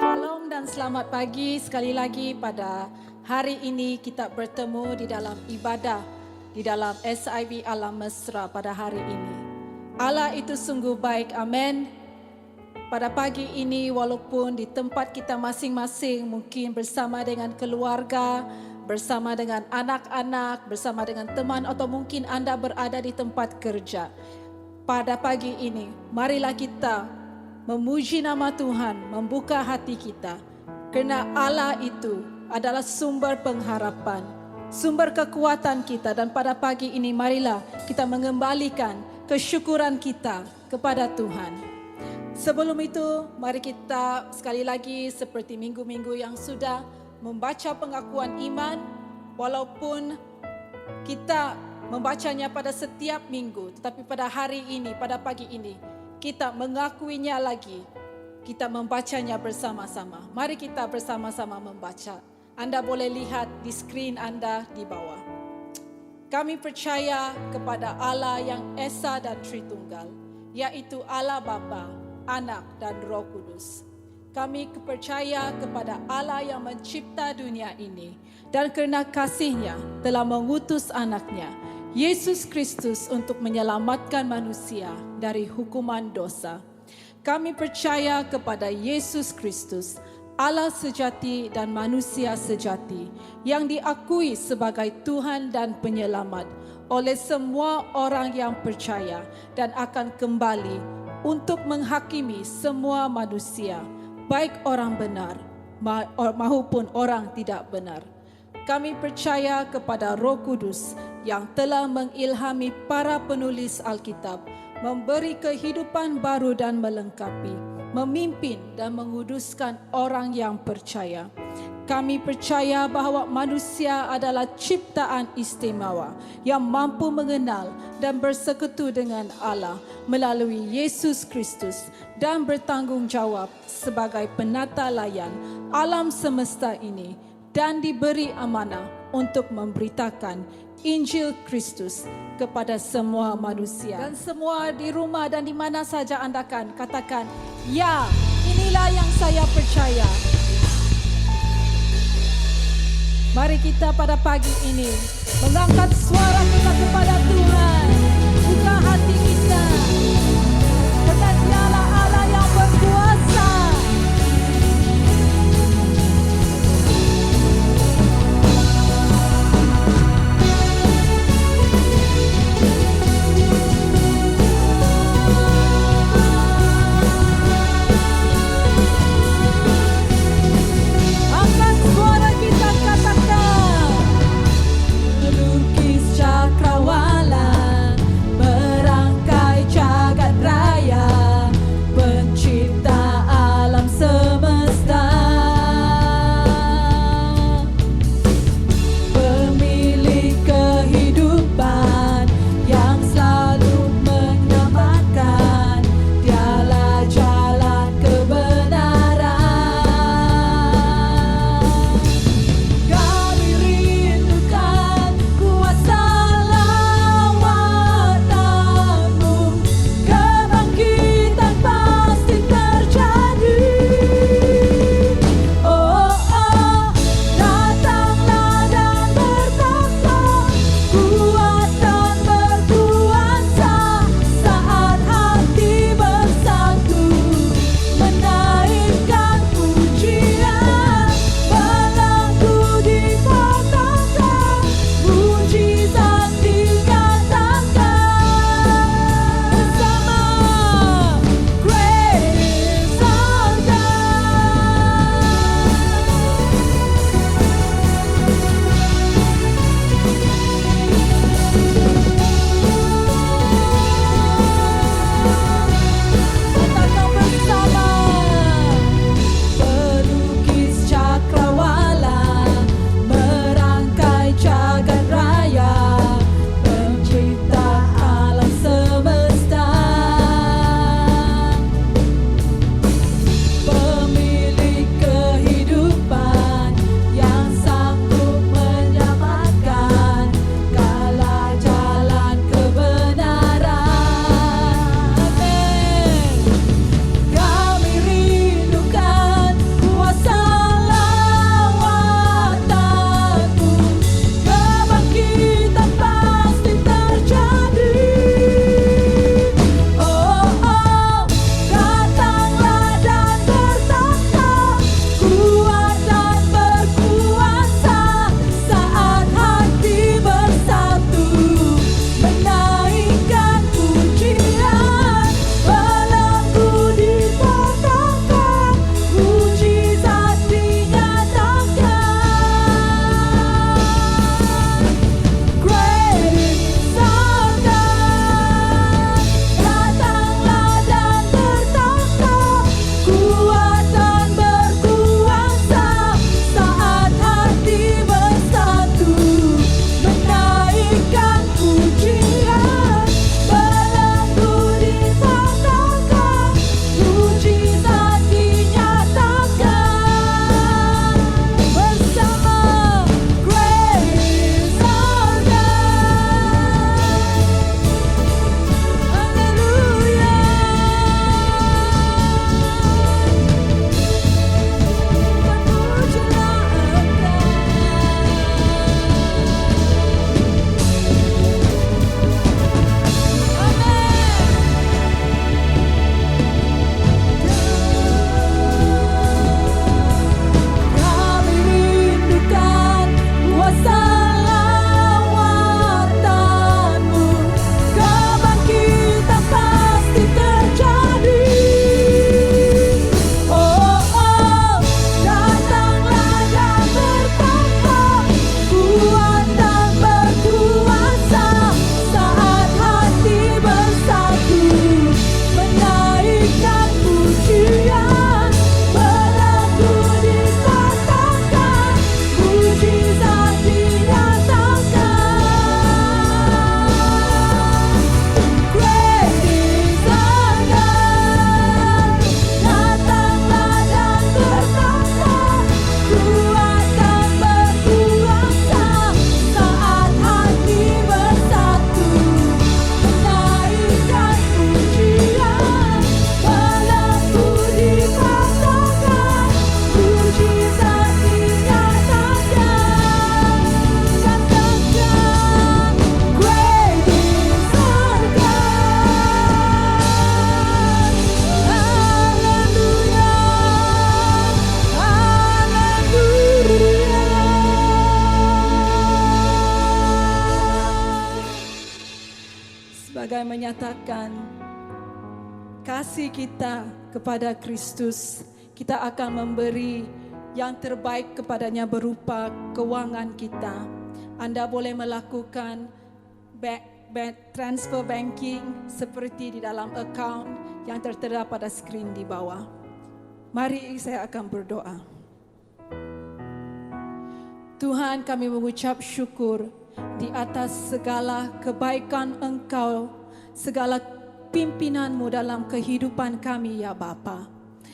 Shalom dan selamat pagi sekali lagi. Pada hari ini kita bertemu di dalam ibadah di dalam SIB Alam Mesra pada hari ini. Allah itu sungguh baik, amin. Pada pagi ini walaupun di tempat kita masing-masing, mungkin bersama dengan keluarga, bersama dengan anak-anak, bersama dengan teman, atau mungkin anda berada di tempat kerja. Pada pagi ini marilah kita memuji nama Tuhan, membuka hati kita. Kerana Allah itu adalah sumber pengharapan, sumber kekuatan kita. Dan pada pagi ini marilah kita mengembalikan kesyukuran kita kepada Tuhan. Sebelum itu, mari kita sekali lagi seperti minggu-minggu yang sudah membaca pengakuan iman. Walaupun kita membacanya pada setiap minggu, tetapi pada hari ini, pada pagi ini, kita mengakuinya lagi. Kita membacanya bersama-sama. Mari kita bersama-sama membaca. Anda boleh lihat di skrin anda di bawah. Kami percaya kepada Allah yang Esa dan Tritunggal, yaitu Allah Bapa, Anak dan Roh Kudus. Kami percaya kepada Allah yang mencipta dunia ini dan kerana kasih-Nya telah mengutus anaknya, Yesus Kristus, untuk menyelamatkan manusia dari hukuman dosa. Kami percaya kepada Yesus Kristus, Allah sejati dan manusia sejati, yang diakui sebagai Tuhan dan Penyelamat oleh semua orang yang percaya dan akan kembali untuk menghakimi semua manusia, baik orang benar maupun orang tidak benar. Kami percaya kepada Roh Kudus yang telah mengilhami para penulis Alkitab, memberi kehidupan baru dan melengkapi, memimpin dan menguduskan orang yang percaya. Kami percaya bahawa manusia adalah ciptaan istimewa yang mampu mengenal dan bersekutu dengan Allah melalui Yesus Kristus dan bertanggungjawab sebagai penata layan alam semesta ini dan diberi amanah untuk memberitakan Injil Kristus kepada semua manusia. Dan semua di rumah dan di mana saja anda kan katakan, ya, inilah yang saya percaya. Mari kita pada pagi ini mengangkat suara kita kepada Tuhan. Buka hati kita. Karena Dialah Allah yang berkuasa. Melukis cakrawala, merangkai menyatakan kasih kita kepada Kristus, kita akan memberi yang terbaik kepadanya berupa keuangan kita. Anda boleh melakukan transfer banking seperti di dalam account yang tertera pada skrin di bawah. Mari saya akan berdoa. Tuhan, kami mengucap syukur di atas segala kebaikan Engkau, segala pimpinan-Mu dalam kehidupan kami ya Bapa.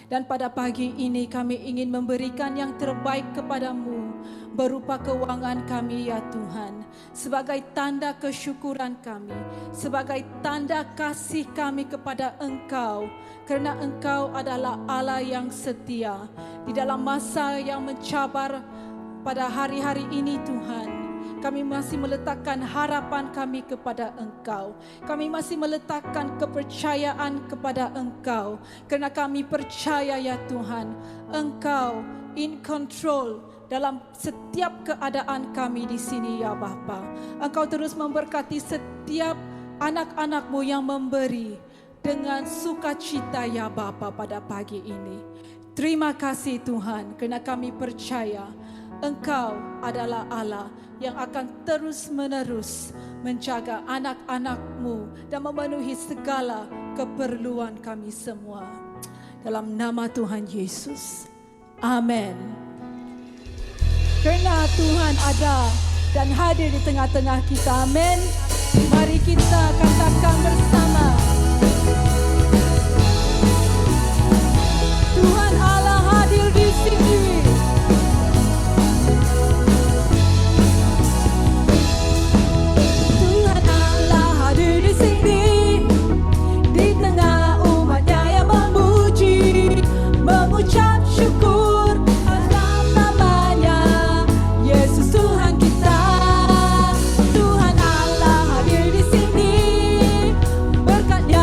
Dan pada pagi ini kami ingin memberikan yang terbaik kepada-Mu berupa keuangan kami ya Tuhan. Sebagai tanda kesyukuran kami, sebagai tanda kasih kami kepada Engkau. Kerana Engkau adalah Allah yang setia. Di dalam masa yang mencabar pada hari-hari ini Tuhan, kami masih meletakkan harapan kami kepada Engkau. Kami masih meletakkan kepercayaan kepada Engkau. Kerana kami percaya ya Tuhan, Engkau in control dalam setiap keadaan kami di sini ya Bapa. Engkau terus memberkati setiap anak-anak-Mu yang memberi dengan sukacita ya Bapa pada pagi ini. Terima kasih Tuhan, kerana kami percaya Engkau adalah Allah yang akan terus-menerus menjaga anak-anak-Mu dan memenuhi segala keperluan kami semua. Dalam nama Tuhan Yesus. Amin. Kerana Tuhan ada dan hadir di tengah-tengah kita. Amin. Mari kita katakan bersama. Tuhan Allah hadir di sini. Mengucap syukur atas namanya, Yesus Tuhan kita. Tuhan Allah hadir di sini, berkat-Nya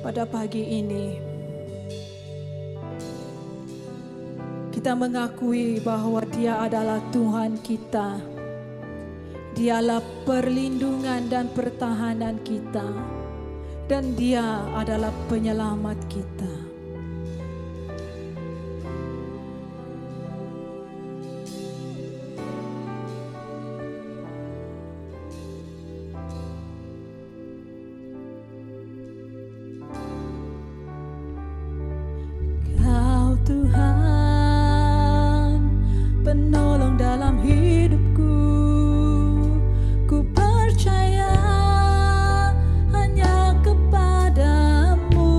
pada pagi ini kita mengakui bahwa Dia adalah Tuhan kita. Dialah perlindungan dan pertahanan kita, dan Dia adalah penyelamat kita. Kau Tuhan, penolong dalam hidupku. Ku percaya hanya kepadamu.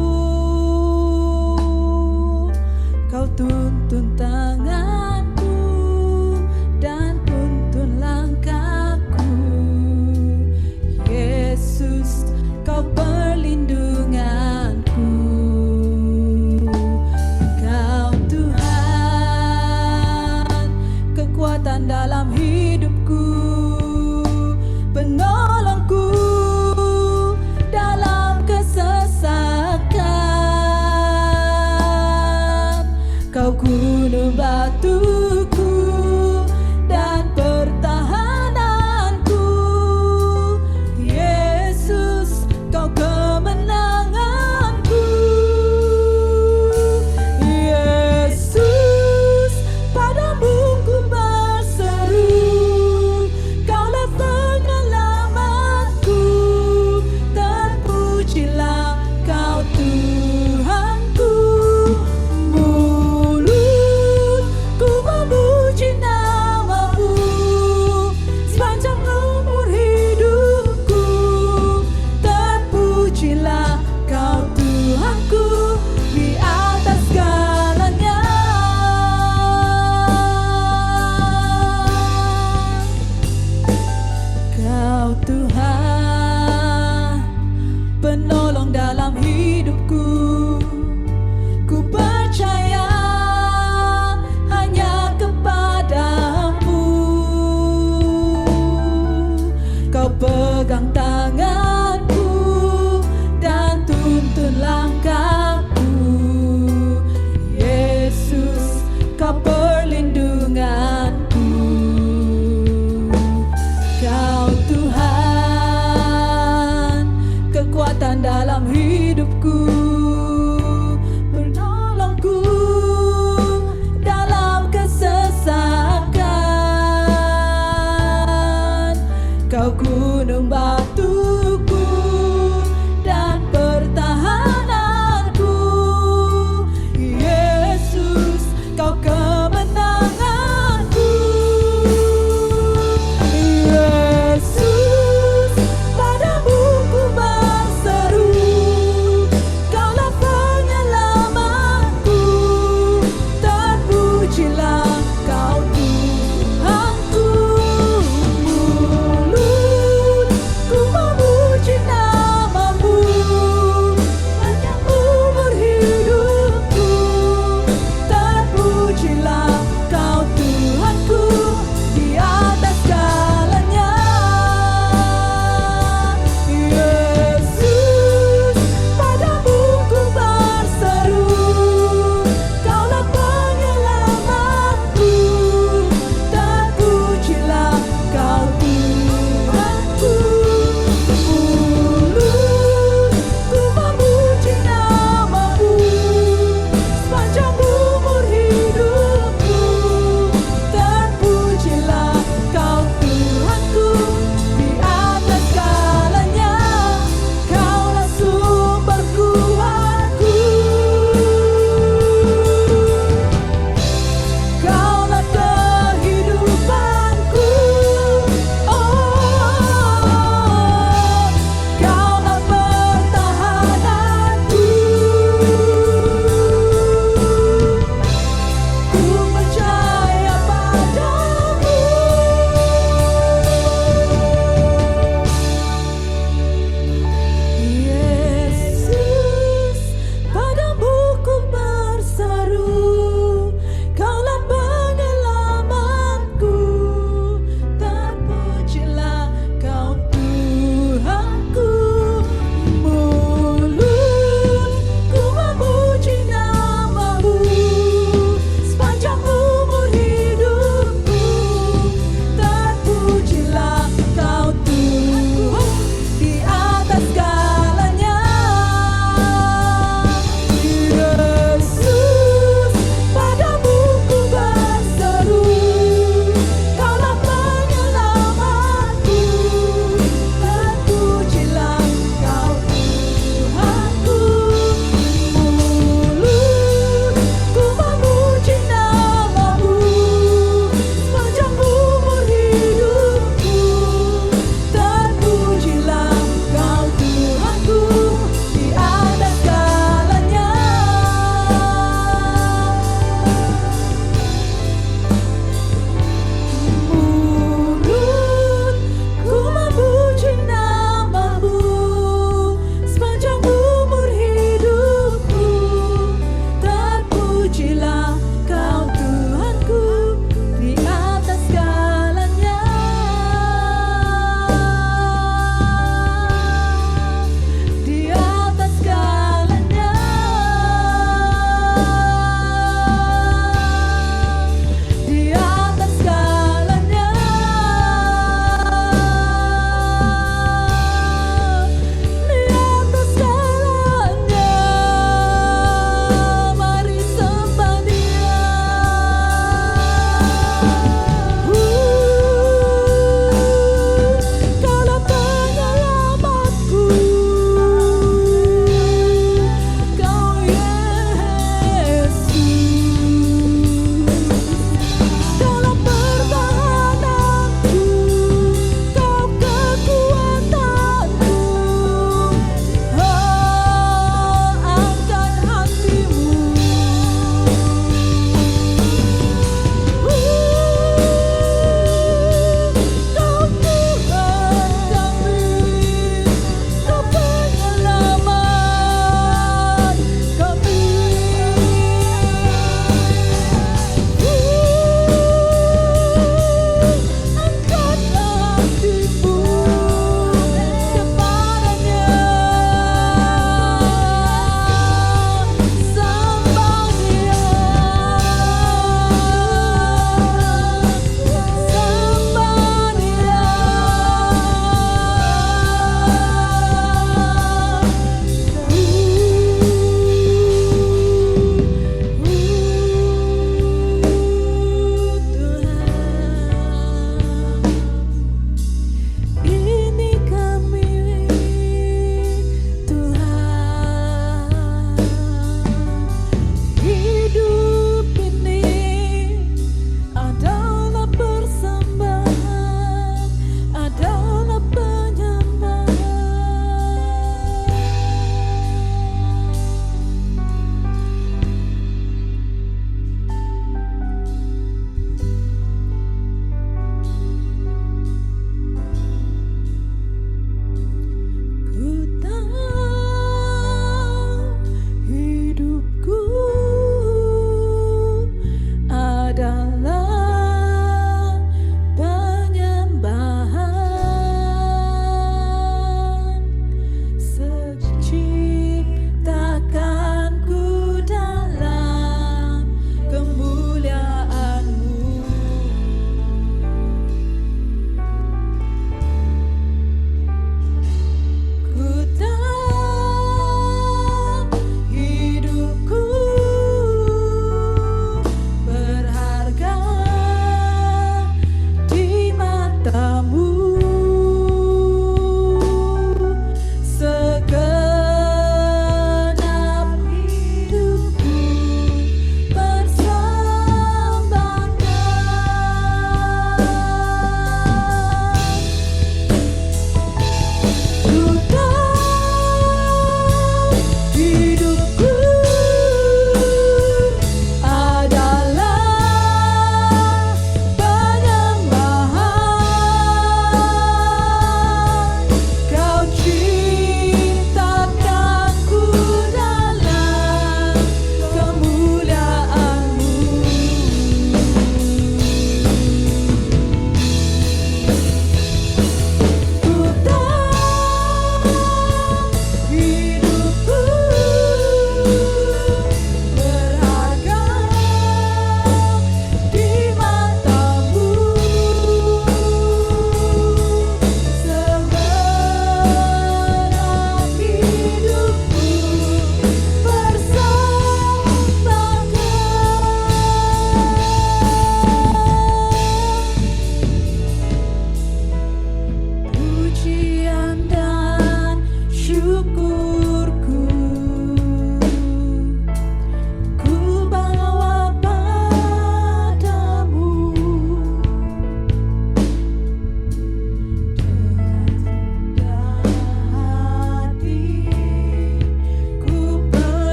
Kau tuntun tanganku dan tuntun langkahku. Yesus, Kau perlindunganku. Kau Tuhan, kekuatan dalam hidupku, penolongku dalam kesesakan. Kau gunung batuku dan pertahananku. Yesus, Kau kemenanganku. Yesus, padamu ku berseru. Kaulah penyelamatku. Terpujilah Kau Tuhanku. Mulutku memuji nama-Mu sepanjang umur hidupku. Terpujilah Kau Tuhanku di atas segalanya. Kau Tuhan, penolong dalam hidupku. Ku percaya hanya kepadamu. Kau pegang tanganku dan tuntun langkahku. Yesus, Kau perlindunganku. Kau Tuhan, kekuatan dalam hidupku, penolongku dalam kesesakan. Kau gunung batuku dan pertahananku. Yesus, Kau kemenanganku. Yesus, padamu ku berseru. Kaulah penyelamatku. Terpujilah Kau Tuhanku. Mulutku memuji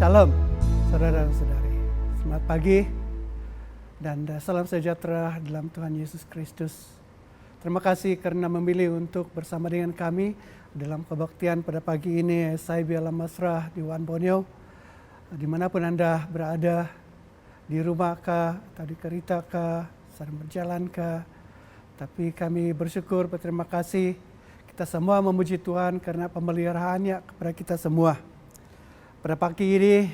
Salam saudara dan saudari. Selamat pagi dan salam sejahtera dalam Tuhan Yesus Kristus. Terima kasih karena memilih untuk bersama dengan kami dalam kebaktian pada pagi ini SIB Alam Mesra di Wan Borneo. Dimanapun Anda berada, di rumah kah, atau di kereta kah, sedang berjalan kah. Tapi kami bersyukur, berterima kasih. Kita semua memuji Tuhan karena pemeliharaannya kepada kita semua. Pada pagi ini,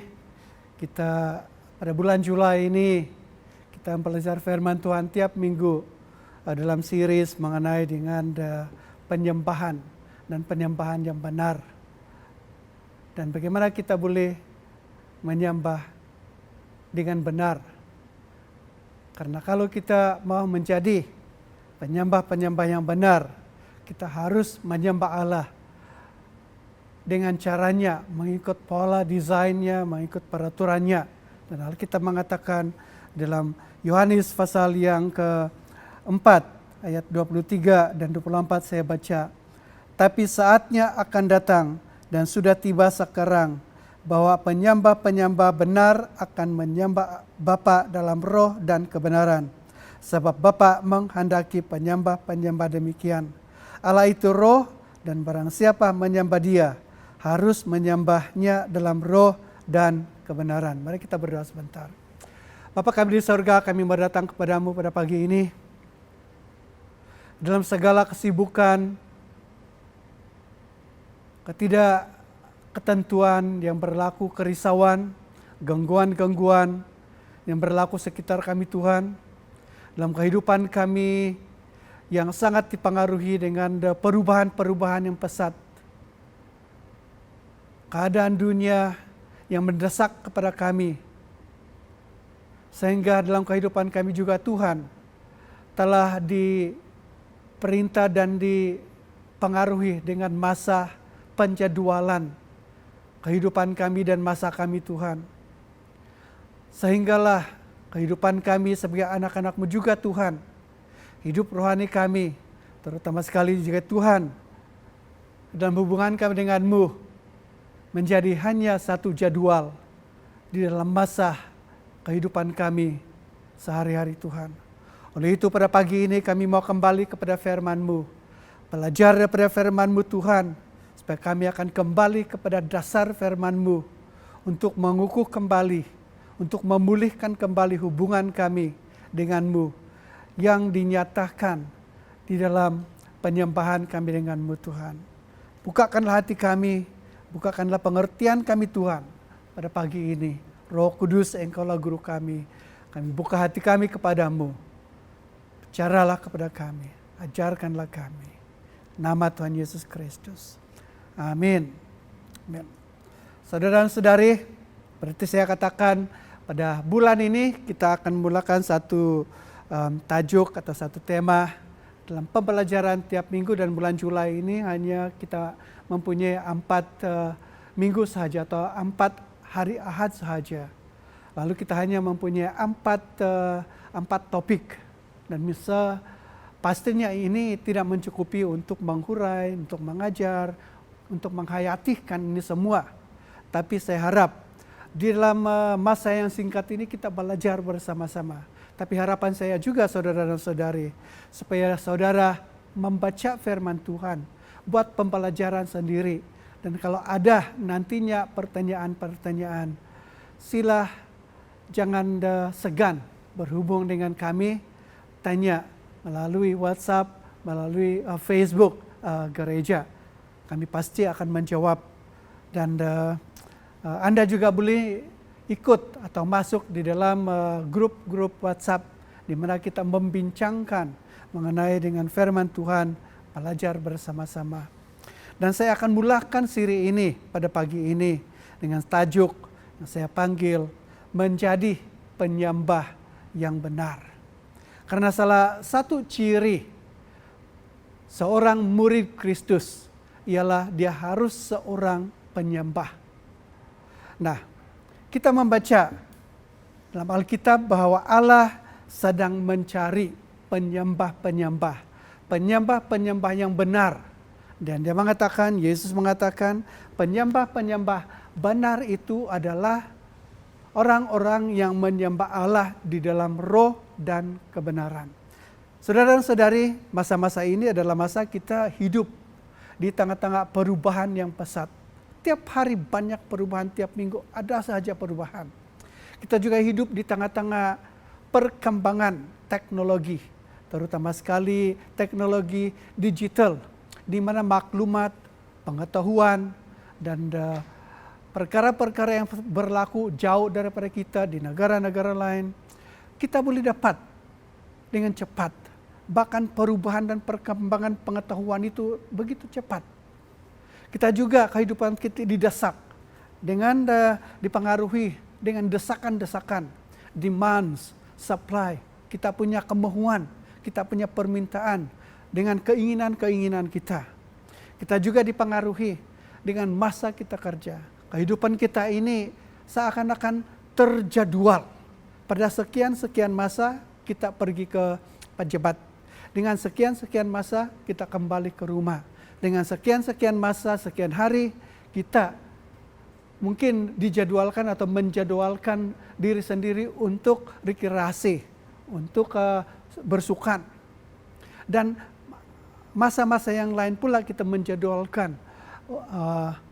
kita pada bulan Juli ini, kita belajar firman Tuhan tiap minggu dalam series mengenai dengan penyembahan dan penyembahan yang benar. Dan bagaimana kita boleh menyembah dengan benar. Karena kalau kita mau menjadi penyembah-penyembah yang benar, kita harus menyembah Allah dengan caranya, mengikut pola desainnya, mengikut peraturannya. Dan Alkitab mengatakan dalam Yohanes pasal yang keempat, ayat 23 dan 24 saya baca. Tapi saatnya akan datang dan sudah tiba sekarang, bahwa penyembah-penyembah benar akan menyembah Bapa dalam roh dan kebenaran. Sebab Bapa menghendaki penyembah-penyembah demikian. Allah itu roh, dan barang siapa menyembah Dia harus menyembahnya dalam roh dan kebenaran. Mari kita berdoa sebentar. Bapa kami di surga, kami berdatang kepadamu pada pagi ini. Dalam segala kesibukan, ketidakketentuan yang berlaku, kerisauan, gangguan-gangguan yang berlaku sekitar kami Tuhan. Dalam kehidupan kami yang sangat dipengaruhi dengan perubahan-perubahan yang pesat. Keadaan dunia yang mendesak kepada kami. Sehingga dalam kehidupan kami juga Tuhan telah diperintah dan dipengaruhi dengan masa penjadwalan kehidupan kami dan masa kami Tuhan. Sehinggalah kehidupan kami sebagai anak-anak-Mu juga Tuhan. Hidup rohani kami, terutama sekali juga Tuhan, dalam hubungan kami dengan-Mu, menjadi hanya satu jadwal di dalam masa kehidupan kami sehari-hari Tuhan. Oleh itu pada pagi ini kami mau kembali kepada firman-Mu. Belajar daripada firman-Mu Tuhan, supaya kami akan kembali kepada dasar firman-Mu untuk mengukuh kembali, untuk memulihkan kembali hubungan kami dengan-Mu yang dinyatakan di dalam penyembahan kami dengan-Mu Tuhan. Bukakanlah hati kami, bukakanlah pengertian kami Tuhan pada pagi ini. Roh Kudus, Engkaulah guru kami. Kami buka hati kami kepadamu. Bicaralah kepada kami, ajarkanlah kami. Nama Tuhan Yesus Kristus. Amin. Amin. Saudara dan saudari, berarti saya katakan pada bulan ini kita akan memulakan satu tajuk atau satu tema dalam pembelajaran tiap minggu, dan bulan Juli ini hanya kita mempunyai 4 minggu sahaja atau 4 hari Ahad sahaja. Lalu kita hanya mempunyai 4 topik, dan pastinya ini tidak mencukupi untuk menghurai, untuk mengajar, untuk menghayatikan ini semua. Tapi saya harap di dalam masa yang singkat ini kita belajar bersama-sama. Tapi harapan saya juga saudara dan saudari, supaya saudara membaca firman Tuhan, buat pembelajaran sendiri. Dan kalau ada nantinya pertanyaan-pertanyaan, sila jangan segan berhubung dengan kami, tanya melalui WhatsApp, melalui Facebook gereja. Kami pasti akan menjawab. Dan Anda juga boleh ikut atau masuk di dalam grup-grup WhatsApp di mana kita membincangkan mengenai dengan firman Tuhan, belajar bersama-sama. Dan saya akan mulakan siri ini pada pagi ini dengan tajuk yang saya panggil menjadi penyembah yang benar. Karena salah satu ciri seorang murid Kristus ialah dia harus seorang penyembah. Nah, kita membaca dalam Alkitab bahwa Allah sedang mencari penyembah-penyembah yang benar. Dan dia mengatakan, Yesus mengatakan, penyembah-penyembah benar itu adalah orang-orang yang menyembah Allah di dalam roh dan kebenaran. Saudara dan saudari, masa-masa ini adalah masa kita hidup di tengah-tengah perubahan yang pesat. Tiap hari banyak perubahan, tiap minggu ada saja perubahan. Kita juga hidup di tengah-tengah perkembangan teknologi, terutama sekali teknologi digital, di mana maklumat, pengetahuan, dan perkara-perkara yang berlaku jauh daripada kita di negara-negara lain, kita boleh dapat dengan cepat. Bahkan perubahan dan perkembangan pengetahuan itu begitu cepat. Kita juga kehidupan kita didesak dengan dipengaruhi dengan desakan-desakan, demands, supply. Kita punya kemauan, kita punya permintaan dengan keinginan-keinginan kita. Kita juga dipengaruhi dengan masa kita kerja. Kehidupan kita ini seakan-akan terjadwal. Pada sekian-sekian masa kita pergi ke pejabat. Dengan sekian-sekian masa kita kembali ke rumah. Dengan sekian-sekian masa, sekian hari kita mungkin dijadwalkan atau menjadwalkan diri sendiri untuk rekreasi, untuk bersukan. Dan masa-masa yang lain pula kita menjadwalkan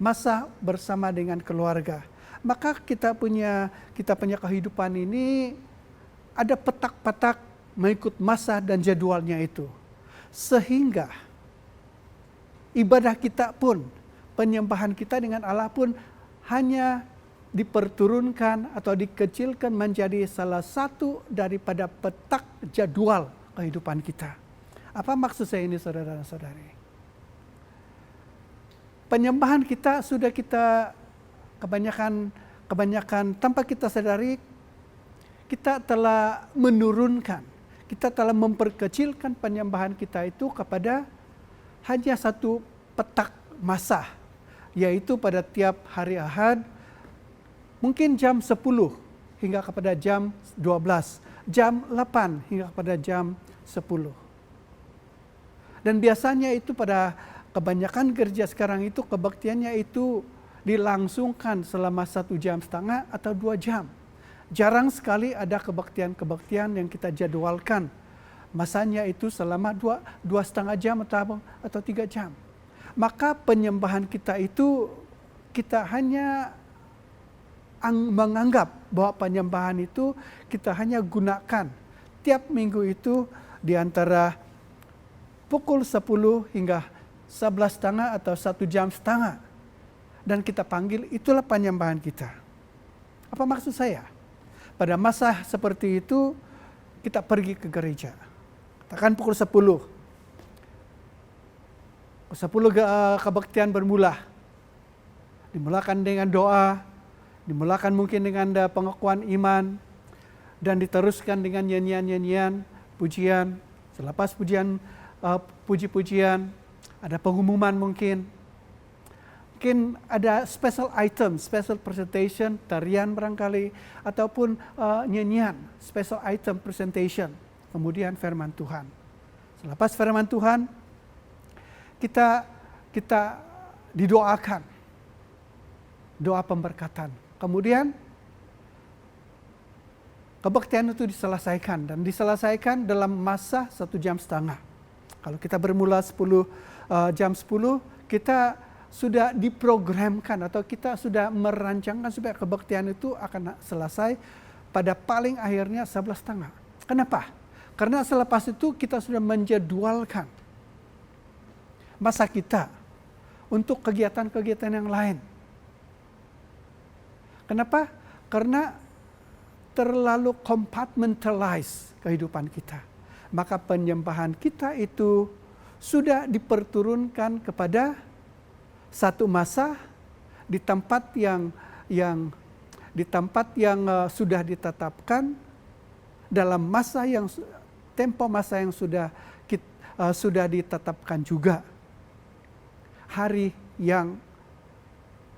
masa bersama dengan keluarga. Maka kita punya kehidupan ini ada petak-petak mengikut masa dan jadwalnya itu. Sehingga ibadah kita pun, penyembahan kita dengan Allah pun hanya diperturunkan atau dikecilkan menjadi salah satu daripada petak jadwal kehidupan kita. Apa maksud saya ini, saudara dan saudari? Penyembahan kita sudah kita kebanyakan tanpa kita sadari, kita telah menurunkan, kita telah memperkecilkan penyembahan kita itu kepada hanya satu petak masa, yaitu pada tiap hari Ahad, mungkin jam 10 hingga kepada jam 12, jam 8 hingga kepada jam 10. Dan biasanya itu pada kebanyakan gereja sekarang itu kebaktiannya itu dilangsungkan selama 1,5 jam atau 2 jam. Jarang sekali ada kebaktian-kebaktian yang kita jadwalkan. Masanya itu selama 2,5 jam atau 3 jam. Maka penyembahan kita itu kita hanya menganggap bahwa penyembahan itu kita hanya gunakan tiap minggu itu di antara pukul 10 hingga 11.30 atau 1,5 jam. Dan kita panggil itulah penyembahan kita. Apa maksud saya? Pada masa seperti itu kita pergi ke gereja. Katakan pukul 10. Pukul 10 kebaktian bermula. Dimulakan dengan doa, dimulakan mungkin dengan pengakuan iman, dan diteruskan dengan nyanyian-nyanyian, pujian. Selepas puji-pujian, ada pengumuman mungkin ada special item, special presentation, tarian barangkali, ataupun nyanyian, special item presentation. Kemudian firman Tuhan. Selepas firman Tuhan, kita didoakan, doa pemberkatan. Kemudian kebaktian itu diselesaikan, dan diselesaikan dalam masa 1,5 jam. Kalau kita bermula jam 10, kita sudah diprogramkan atau kita sudah merancangkan supaya kebaktian itu akan selesai pada paling akhirnya 11.30. Kenapa? Karena selepas itu kita sudah menjadwalkan masa kita untuk kegiatan-kegiatan yang lain. Kenapa? Karena terlalu compartmentalize kehidupan kita. Maka penyembahan kita itu sudah diperturunkan kepada satu masa di tempat yang sudah ditetapkan dalam masa yang tempo masa yang sudah ditetapkan juga, hari yang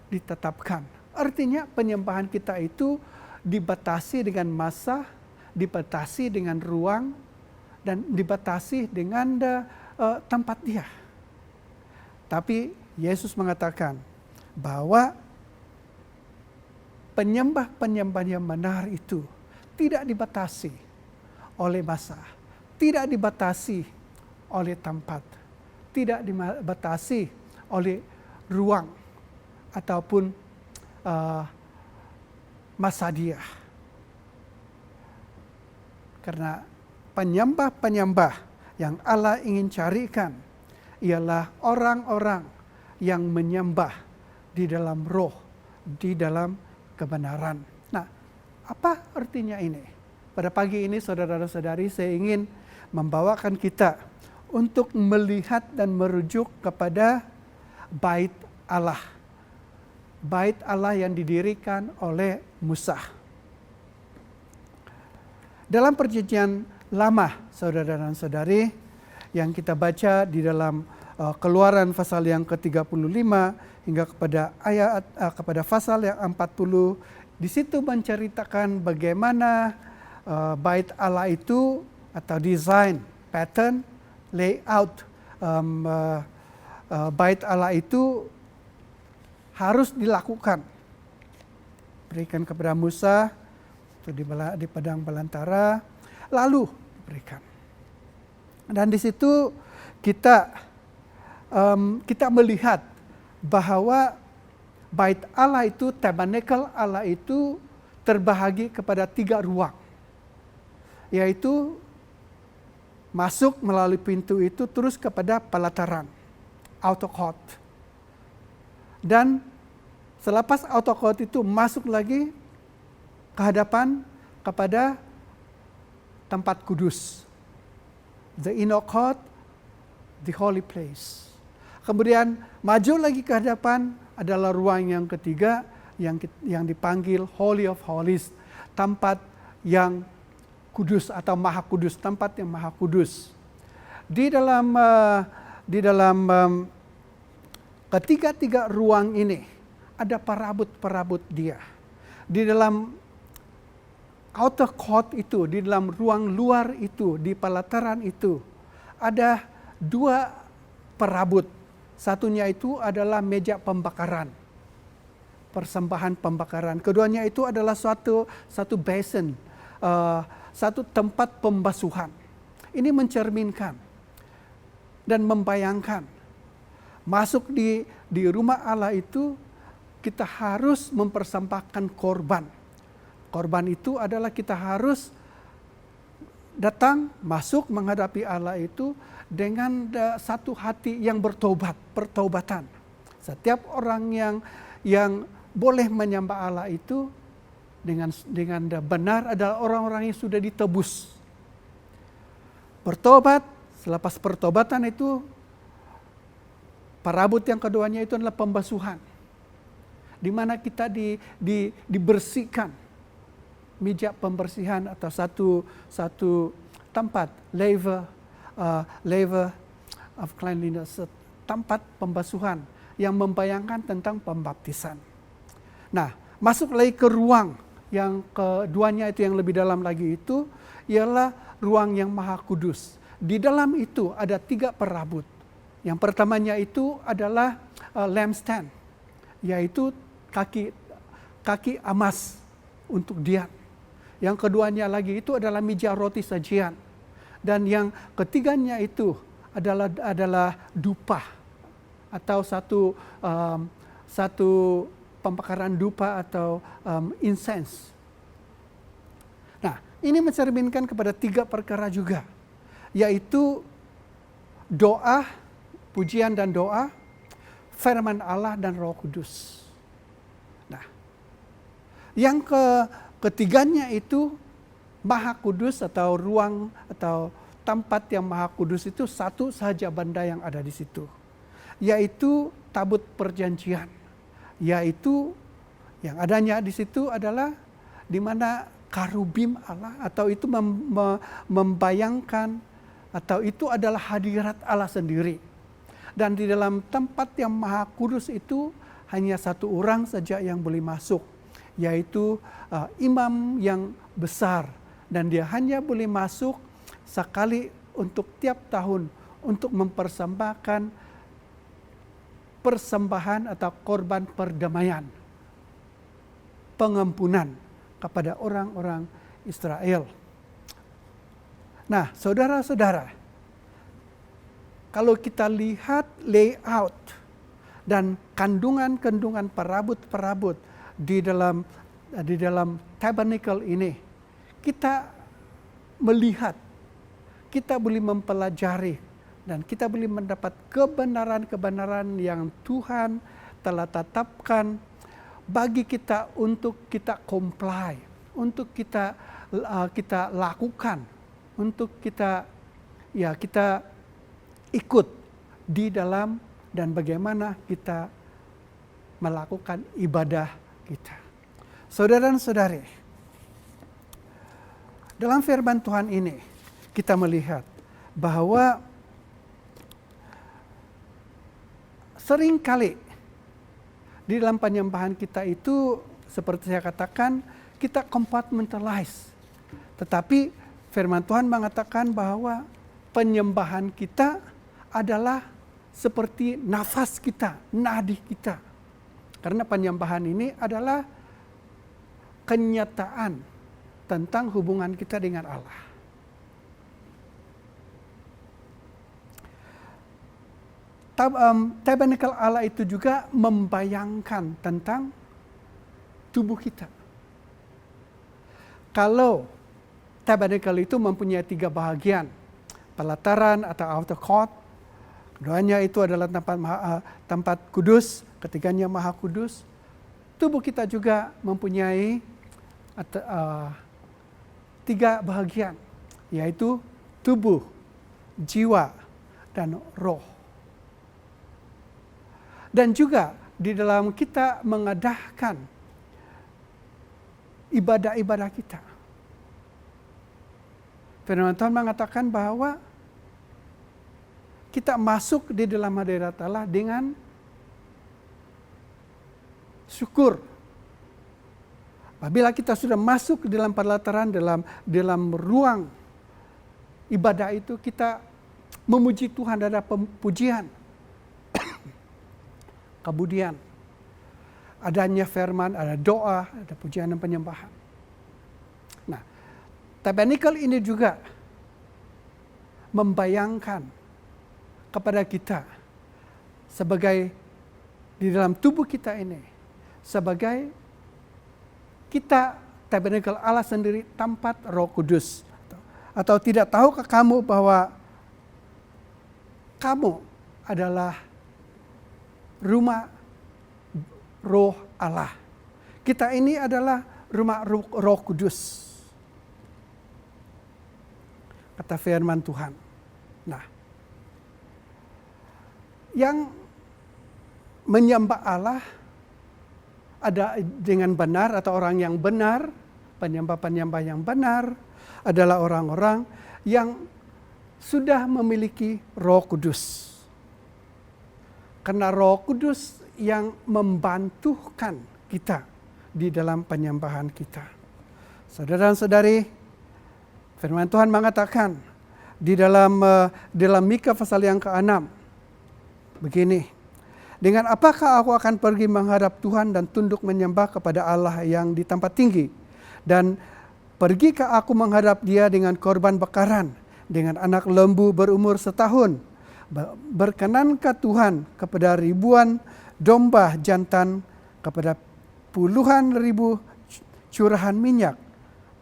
ditetapkan. Artinya penyembahan kita itu dibatasi dengan masa, dibatasi dengan ruang, dan dibatasi dengan tempat dia. Tapi Yesus mengatakan bahwa penyembah-penyembah yang benar itu tidak dibatasi oleh masa, tidak dibatasi oleh tempat, tidak dibatasi oleh ruang ataupun masa dia. Karena penyembah-penyembah yang Allah ingin carikan ialah orang-orang yang menyembah di dalam roh, di dalam kebenaran. Nah, apa artinya ini? Pada pagi ini saudara-saudari, saya ingin membawakan kita untuk melihat dan merujuk kepada bait Allah. Bait Allah yang didirikan oleh Musa. Dalam perjanjian lama, saudara dan saudari, yang kita baca di dalam Keluaran pasal yang ke-35 hingga kepada pasal yang 40, di situ menceritakan bagaimana bait Allah itu atau desain, pattern, layout bait Allah itu harus dilakukan. Berikan kepada Musa di padang belantara, lalu diberikan. Dan di situ kita melihat bahwa bait Allah itu, tabernakel Allah itu terbahagi kepada 3 ruang. Yaitu masuk melalui pintu itu terus kepada pelataran, outer court. Dan selepas outer court itu masuk lagi ke hadapan kepada tempat kudus. The inner court, the holy place. Kemudian maju lagi ke hadapan adalah ruang yang ketiga yang dipanggil Holy of Holies, tempat yang kudus atau maha kudus, tempat yang maha kudus. Di dalam ketiga ruang ini ada perabot-perabot dia. Di dalam outer court itu, di dalam ruang luar itu, di pelataran itu ada 2 perabot. Satunya itu adalah meja pembakaran, persembahan pembakaran. Keduanya itu adalah satu basin, satu tempat pembasuhan. Ini mencerminkan dan membayangkan masuk di rumah Allah itu kita harus mempersembahkan korban. Korban itu adalah kita harus datang, masuk menghadapi Allah itu dengan satu hati yang bertobat, pertobatan. Setiap orang yang boleh menyembah Allah itu dengan benar adalah orang-orang yang sudah ditebus. Bertobat, selepas pertobatan itu perabot yang keduanya itu adalah pembasuhan. Di mana kita dibersihkan. Meja pembersihan atau satu tempat laver of cleanliness, tempat pembasuhan yang membayangkan tentang pembaptisan. Nah, masuk lagi ke ruang yang keduanya itu yang lebih dalam lagi itu ialah ruang yang maha kudus. Di dalam itu ada 3 perabot. Yang pertamanya itu adalah lampstand, yaitu kaki emas untuk dian. Yang keduanya lagi itu adalah meja roti sajian. Dan yang ketiganya itu adalah dupa atau satu pembakaran dupa atau incense. Nah, ini mencerminkan kepada 3 perkara juga, yaitu doa, pujian dan doa, firman Allah dan Roh Kudus. Nah, yang ketiganya itu maha kudus atau ruang atau tempat yang maha kudus itu satu saja benda yang ada di situ, yaitu tabut perjanjian, yaitu yang adanya di situ adalah di mana karubim Allah atau itu membayangkan atau itu adalah hadirat Allah sendiri. Dan di dalam tempat yang maha kudus itu hanya 1 orang saja yang boleh masuk, yaitu imam yang besar. Dan dia hanya boleh masuk sekali untuk tiap tahun untuk mempersembahkan persembahan atau korban perdamaian. pengampunan kepada orang-orang Israel. Nah, saudara-saudara, kalau kita lihat layout dan kandungan-kandungan perabot-perabot di dalam tabernacle ini, kita melihat, kita boleh mempelajari, dan kita boleh mendapat kebenaran-kebenaran yang Tuhan telah tetapkan bagi kita untuk kita comply, untuk kita lakukan, untuk kita ikut di dalam dan bagaimana kita melakukan ibadah kita. Saudara dan saudari, dalam firman Tuhan ini kita melihat bahwa seringkali di dalam penyembahan kita itu, seperti saya katakan, kita compartmentalize. Tetapi firman Tuhan mengatakan bahwa penyembahan kita adalah seperti nafas kita, nadi kita. Karena penyembahan ini adalah kenyataan tentang hubungan kita dengan Allah. Tabernakel Allah itu juga membayangkan tentang tubuh kita. Kalau tabernakel itu mempunyai 3 bahagian, pelataran atau outer court, keduanya itu adalah tempat kudus, ketiganya maha kudus. Tubuh kita juga mempunyai 3 bahagian, yaitu tubuh, jiwa, dan roh. Dan juga di dalam kita mengadakan ibadah-ibadah kita, firman Tuhan mengatakan bahwa kita masuk di dalam hadirat Allah dengan syukur. Apabila kita sudah masuk di dalam pelataran, dalam ruang ibadah itu, kita memuji Tuhan, ada pujian. Kemudian adanya firman, ada doa, ada pujian dan penyembahan. Nah, tabernakel ini juga membayangkan kepada kita sebagai di dalam tubuh kita ini, sebagai kita tabernakel Allah sendiri, tempat Roh Kudus. Atau tidak tahukah kamu bahwa kamu adalah rumah Roh Allah. Kita ini adalah rumah Roh Kudus, kata firman Tuhan. Nah, yang menyembah Allah ada dengan benar, atau orang yang benar, penyembah-penyembah yang benar adalah orang-orang yang sudah memiliki Roh Kudus. Karena Roh Kudus yang membantukan kita di dalam penyembahan kita. Saudara dan saudari, firman Tuhan mengatakan di dalam Mika pasal yang ke-6 begini, dengan apakah aku akan pergi menghadap Tuhan dan tunduk menyembah kepada Allah yang di tempat tinggi? Dan pergikah aku menghadap Dia dengan korban bakaran, dengan anak lembu berumur 1 tahun? Berkenankah Tuhan kepada ribuan domba jantan, kepada puluhan ribu curahan minyak?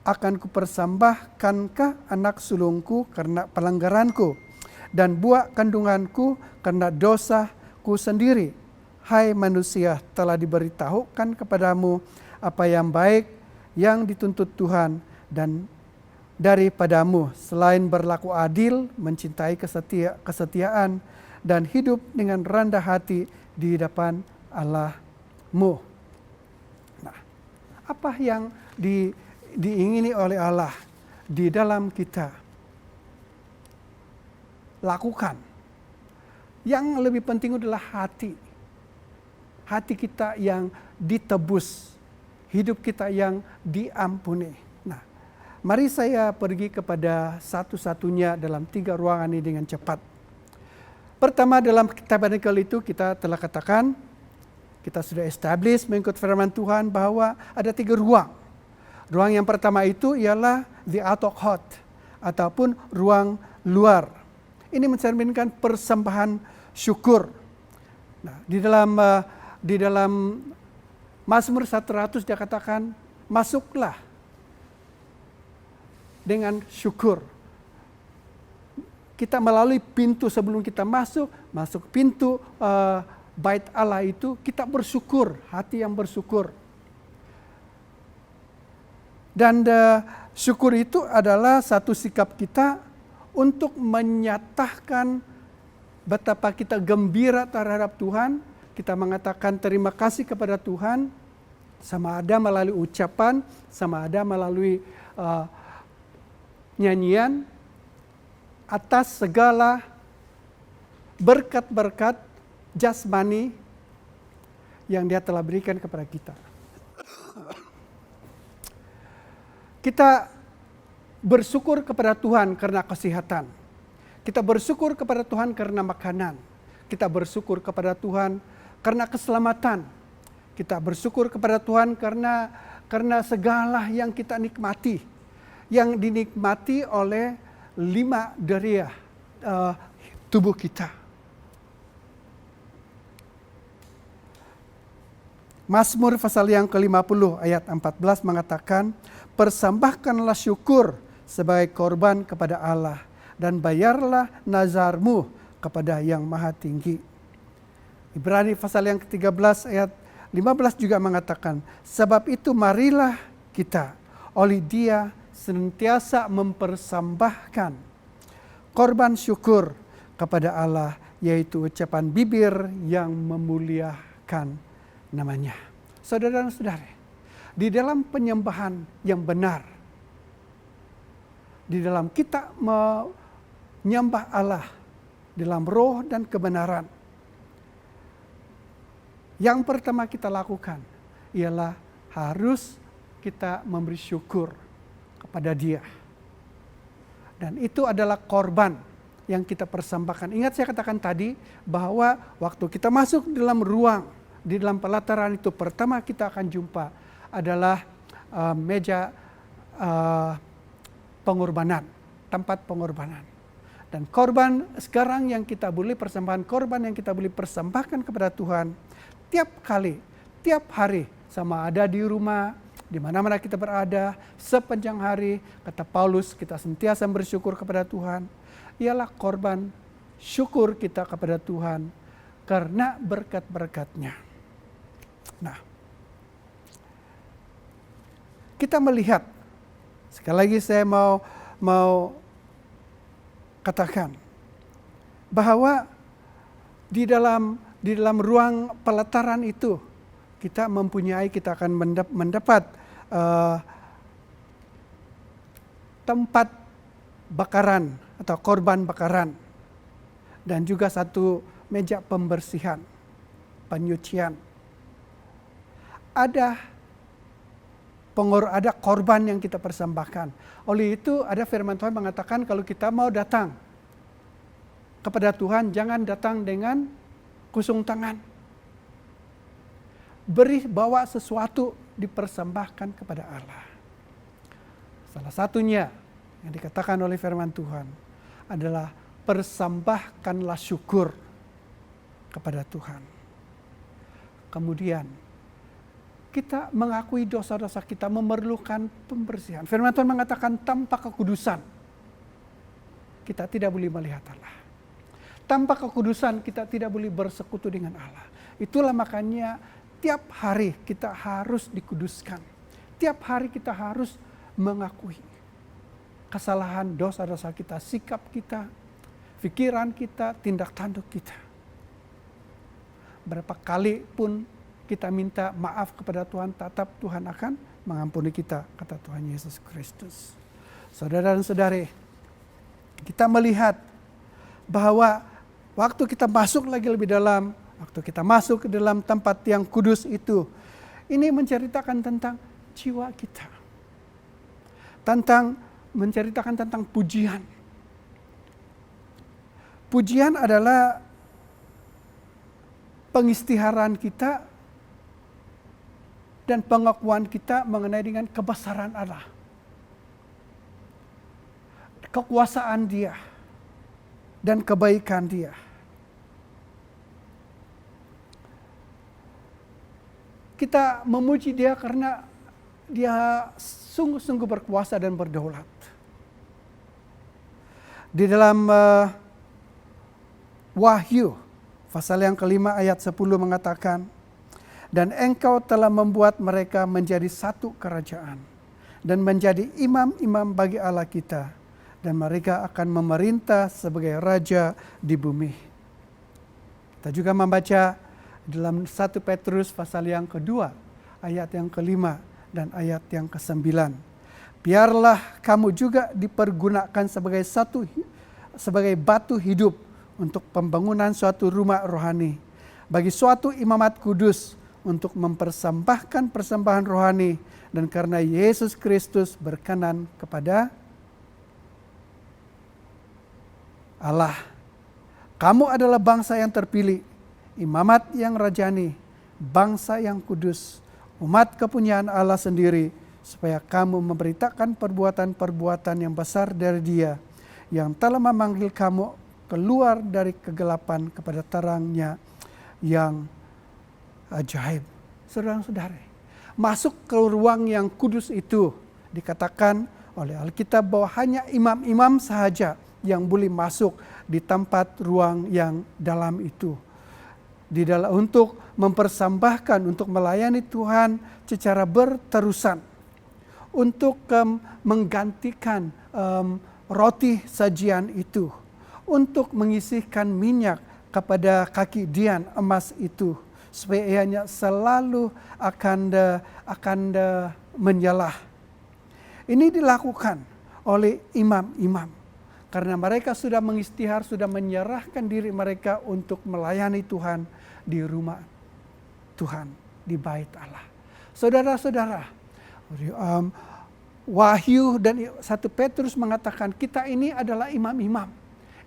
Akan kupersembahkankah anak sulungku karena pelanggaranku, dan buah kandunganku karena dosaku sendiri? Hai manusia, telah diberitahukan kepadamu apa yang baik yang dituntut Tuhan dan daripadamu, selain berlaku adil, mencintai kesetiaan, dan hidup dengan rendah hati di hadapan Allahmu. Nah, apa yang diingini oleh Allah di dalam kita lakukan? Yang lebih penting adalah hati. Hati kita yang ditebus, hidup kita yang diampuni. Mari saya pergi kepada satu-satunya dalam 3 ruangan ini dengan cepat. Pertama, dalam tabernakel itu kita telah katakan kita sudah establish mengikut firman Tuhan bahwa ada 3 ruang. Ruang yang pertama itu ialah the outer court ataupun ruang luar. Ini mencerminkan persembahan syukur. Nah, di dalam Mazmur 100 dia katakan, masuklah dengan syukur. Kita melalui pintu sebelum kita masuk pintu bait Allah itu, kita bersyukur, hati yang bersyukur. Dan syukur itu adalah satu sikap kita untuk menyatakan betapa kita gembira terhadap Tuhan. Kita mengatakan terima kasih kepada Tuhan, sama ada melalui ucapan, sama ada melalui nyanyian, atas segala berkat-berkat jasmani yang Dia telah berikan kepada kita. Kita bersyukur kepada Tuhan karena kesehatan. Kita bersyukur kepada Tuhan karena makanan. Kita bersyukur kepada Tuhan karena keselamatan. Kita bersyukur kepada Tuhan karena segala yang kita nikmati. Yang dinikmati oleh 5 daya tubuh kita. Mazmur pasal yang ke-50 ayat 14 mengatakan, persembahkanlah syukur sebagai korban kepada Allah dan bayarlah nazarmu kepada Yang Maha Tinggi. Ibrani pasal yang ke-13 ayat 15 juga mengatakan, sebab itu marilah kita oleh Dia senantiasa mempersembahkan korban syukur kepada Allah, yaitu ucapan bibir yang memuliakan namanya. Saudara dan saudari, di dalam penyembahan yang benar, di dalam kita menyembah Allah dalam roh dan kebenaran, yang pertama kita lakukan ialah harus kita memberi syukur kepada Dia. Dan itu adalah korban yang kita persembahkan. Ingat saya katakan tadi bahwa waktu kita masuk dalam ruang, di dalam pelataran itu, pertama kita akan jumpa adalah meja pengorbanan, tempat pengorbanan. Dan korban sekarang yang kita boleh persembahan, korban yang kita boleh persembahkan kepada Tuhan tiap kali, tiap hari, sama ada di rumah, di mana-mana kita berada, sepanjang hari, kata Paulus, kita sentiasa bersyukur kepada Tuhan. Ialah korban syukur kita kepada Tuhan karena berkat-berkat-Nya. Nah, kita melihat, sekali lagi saya mau katakan bahwa di dalam ruang pelataran itu kita akan mendapat tempat bakaran atau korban bakaran, dan juga satu meja pembersihan, penyucian. Ada korban yang kita persembahkan. Oleh itu ada firman Tuhan mengatakan kalau kita mau datang kepada Tuhan, jangan datang dengan kosong tangan. Bawa sesuatu dipersembahkan kepada Allah. Salah satunya yang dikatakan oleh firman Tuhan adalah persembahkanlah syukur kepada Tuhan. Kemudian kita mengakui dosa-dosa kita memerlukan pembersihan. Firman Tuhan mengatakan tanpa kekudusan kita tidak boleh melihat Allah. Tanpa kekudusan kita tidak boleh bersekutu dengan Allah. Itulah makanya tiap hari kita harus dikuduskan. Tiap hari kita harus mengakui kesalahan, dosa-dosa kita, sikap kita, pikiran kita, tindak tanduk kita. Berapa kali pun kita minta maaf kepada Tuhan, tetap Tuhan akan mengampuni kita, kata Tuhan Yesus Kristus. Saudara dan saudari, kita melihat bahwa waktu kita masuk lagi lebih dalam, waktu kita masuk ke dalam tempat yang kudus itu, ini menceritakan tentang jiwa kita. Menceritakan tentang pujian. Pujian adalah pengistiharan kita dan pengakuan kita mengenai dengan kebesaran Allah. Kekuasaan Dia dan kebaikan Dia. Kita memuji Dia karena Dia sungguh-sungguh berkuasa dan berdaulat. Di dalam Wahyu pasal yang kelima ayat 10 mengatakan, dan Engkau telah membuat mereka menjadi satu kerajaan dan menjadi imam-imam bagi Allah kita, dan mereka akan memerintah sebagai raja di bumi. Kita juga membaca dalam 1 Petrus pasal yang kedua ayat yang kelima dan ayat yang ke-9. Biarlah kamu juga dipergunakan sebagai batu hidup untuk pembangunan suatu rumah rohani, bagi suatu imamat kudus untuk mempersembahkan persembahan rohani, dan karena Yesus Kristus berkenan kepada Allah. Kamu adalah bangsa yang terpilih, imamat yang rajani, bangsa yang kudus, umat kepunyaan Allah sendiri, supaya kamu memberitakan perbuatan-perbuatan yang besar dari Dia yang telah memanggil kamu keluar dari kegelapan kepada terang-Nya yang ajaib. Saudara-saudara, masuk ke ruang yang kudus itu dikatakan oleh Alkitab bahwa hanya imam-imam sahaja yang boleh masuk di tempat ruang yang dalam itu. Untuk mempersembahkan, untuk melayani Tuhan secara berterusan. Untuk menggantikan roti sajian itu, untuk mengisihkan minyak kepada kaki dian emas itu, supaya ianya selalu akan menyala. Ini dilakukan oleh imam-imam karena mereka sudah mengistihar, sudah menyerahkan diri mereka untuk melayani Tuhan di rumah Tuhan, di bait Allah. Saudara-saudara, Wahyu dan 1 Petrus mengatakan kita ini adalah imam-imam.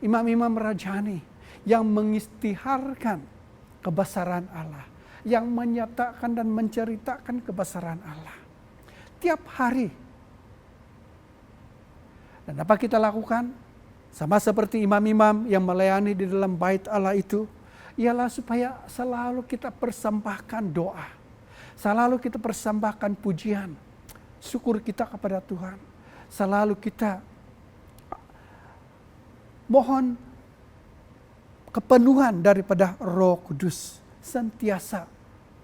Imam-imam rajani yang mengistiharkan kebesaran Allah. Yang menyatakan dan menceritakan kebesaran Allah. Tiap hari. Dan apa kita lakukan? Sama seperti imam-imam yang melayani di dalam bait Allah itu. Ialah supaya selalu kita persembahkan doa. Selalu kita persembahkan pujian. Syukur kita kepada Tuhan. Selalu kita mohon kepenuhan daripada Roh Kudus. Sentiasa,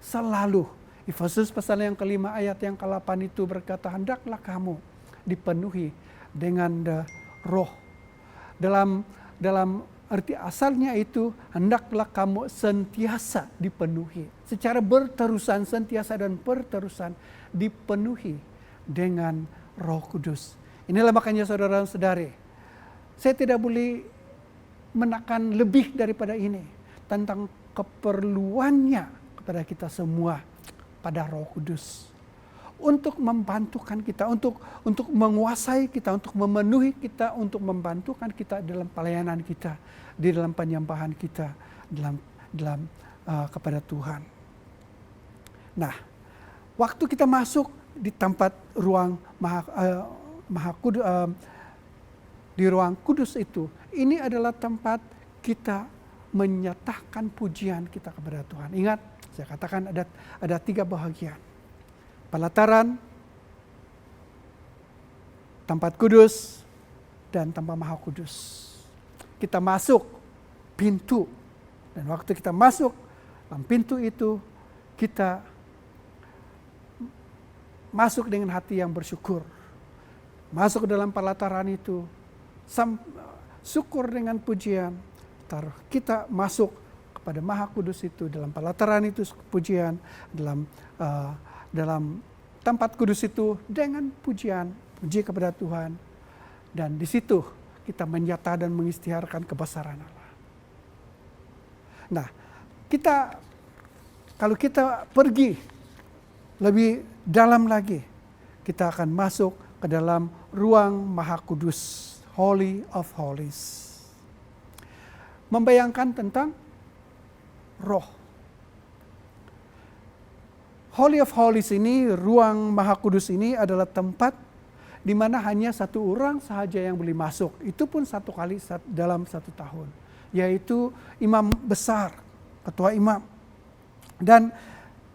selalu. Efesus pasal yang kelima ayat yang ke-8 itu berkata, hendaklah kamu dipenuhi dengan roh. Dalam arti asalnya itu, hendaklah kamu sentiasa dipenuhi. Secara berterusan, sentiasa dan berterusan dipenuhi dengan Roh Kudus. Inilah makanya saudara-saudari, saya tidak boleh menekan lebih daripada ini tentang keperluannya kepada kita semua pada Roh Kudus untuk membantukan kita, untuk menguasai kita, untuk memenuhi kita, untuk membantukan kita dalam pelayanan kita, di dalam penyembahan kita, kepada Tuhan. Nah, waktu kita masuk di tempat ruang di ruang kudus itu, ini adalah tempat kita menyatakan pujian kita kepada Tuhan. Ingat, saya katakan ada 3 bahagian. Pelataran, tempat kudus, dan tempat maha kudus. Kita masuk pintu, dan waktu kita masuk dalam pintu itu, kita masuk dengan hati yang bersyukur. Masuk dalam pelataran itu, syukur dengan pujian. Kita masuk kepada Maha Kudus itu, dalam pelataran itu pujian, dalam tempat kudus itu dengan pujian, puji kepada Tuhan. Dan di situ kita menyata dan mengistiharkan kebesaran Allah. Nah, kalau kita pergi lebih dalam lagi, kita akan masuk ke dalam ruang Maha Kudus, Holy of Holies. Membayangkan tentang roh. Holy of Holies ini, ruang Maha Kudus ini adalah tempat di mana hanya satu orang sahaja yang boleh masuk. Itu pun satu kali dalam satu tahun. Yaitu imam besar, ketua imam. Dan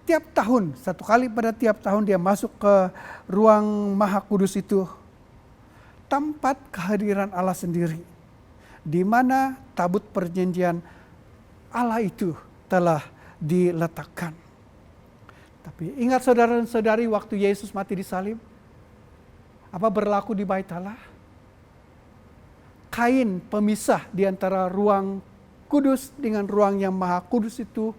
tiap tahun, satu kali pada tiap tahun dia masuk ke ruang Maha Kudus itu. Tempat kehadiran Allah sendiri. Di mana tabut perjanjian Allah itu telah diletakkan. Tapi ingat saudara-saudari, waktu Yesus mati di salib, apa berlaku di bait Allah? Kain pemisah di antara ruang kudus dengan ruang yang Maha Kudus itu